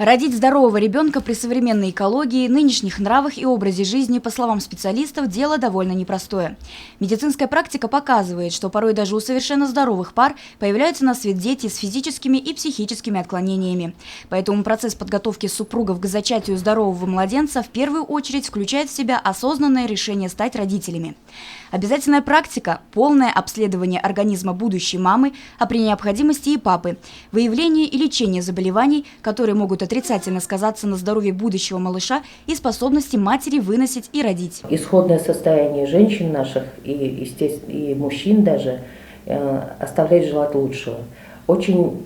Родить здорового ребенка при современной экологии, нынешних нравах и образе жизни, по словам специалистов, дело довольно непростое. Медицинская практика показывает, что порой даже у совершенно здоровых пар появляются на свет дети с физическими и психическими отклонениями. Поэтому процесс подготовки супругов к зачатию здорового младенца в первую очередь включает в себя осознанное решение стать родителями. Обязательная практика – полное обследование организма будущей мамы, а при необходимости и папы, выявление и лечение заболеваний, которые могут отрицательно сказаться на здоровье будущего малыша и способности матери выносить и родить. Исходное состояние женщин наших и мужчин даже оставляет желать лучшего. Очень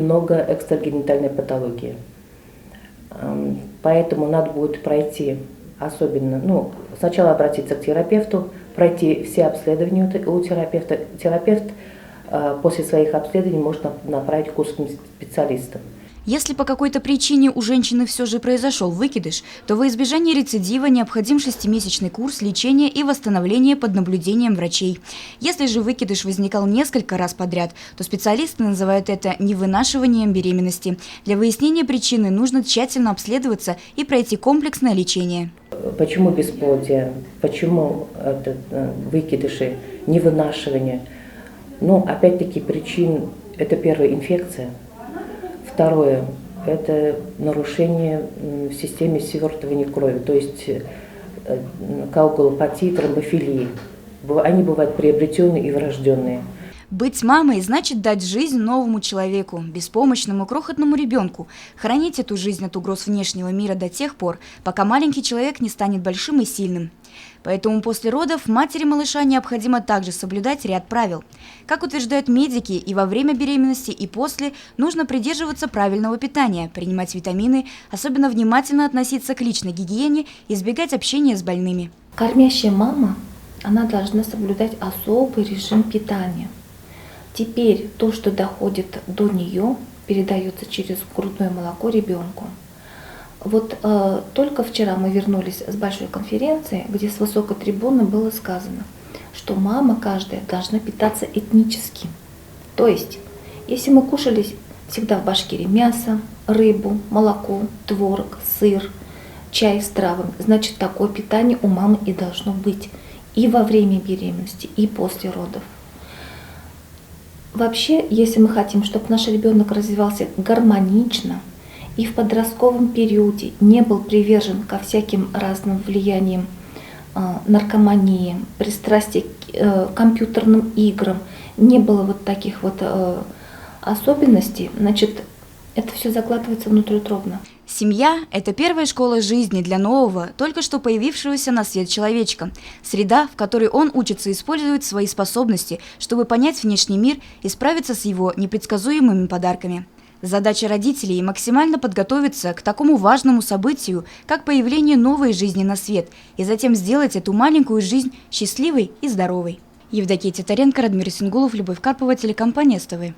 много экстрагенитальной патологии. Поэтому надо будет пройти особенно, сначала обратиться к терапевту, пройти все обследования у терапевта. Терапевт после своих обследований может направить к узким специалистам. Если по какой-то причине у женщины все же произошел выкидыш, то во избежание рецидива необходим 6-месячный курс лечения и восстановления под наблюдением врачей. Если же выкидыш возникал несколько раз подряд, то специалисты называют это невынашиванием беременности. Для выяснения причины нужно тщательно обследоваться и пройти комплексное лечение. Почему бесплодие? Почему выкидыши, невынашивание? Опять-таки причин – это первая инфекция. Второе – это нарушение в системе свертывания крови, то есть коагулопатии, тромбофилии. Они бывают приобретенные и врожденные. Быть мамой значит дать жизнь новому человеку, беспомощному крохотному ребенку, хранить эту жизнь от угроз внешнего мира до тех пор, пока маленький человек не станет большим и сильным. Поэтому после родов матери малыша необходимо также соблюдать ряд правил. Как утверждают медики, и во время беременности, и после нужно придерживаться правильного питания, принимать витамины, особенно внимательно относиться к личной гигиене, избегать общения с больными. Кормящая мама, она должна соблюдать особый режим питания. Теперь то, что доходит до нее, передается через грудное молоко ребенку. Только вчера мы вернулись с большой конференции, где с высокой трибуны было сказано, что мама каждая должна питаться этнически. То есть, если мы кушали всегда в Башкирии мясо, рыбу, молоко, творог, сыр, чай с травами, значит, такое питание у мамы и должно быть и во время беременности, и после родов. Вообще, если мы хотим, чтобы наш ребенок развивался гармонично и в подростковом периоде не был привержен ко всяким разным влияниям наркомании, пристрастия к компьютерным играм, не было таких особенностей, значит, это все заглатывается внутриутробно. Семья – это первая школа жизни для нового, только что появившегося на свет человечка. Среда, в которой он учится использовать свои способности, чтобы понять внешний мир и справиться с его непредсказуемыми подарками. Задача родителей – максимально подготовиться к такому важному событию, как появление новой жизни на свет, и затем сделать эту маленькую жизнь счастливой и здоровой. Евдокия Титаренко, Радмир Исенгулов, Любовь Карпова, телекомпания СТВ.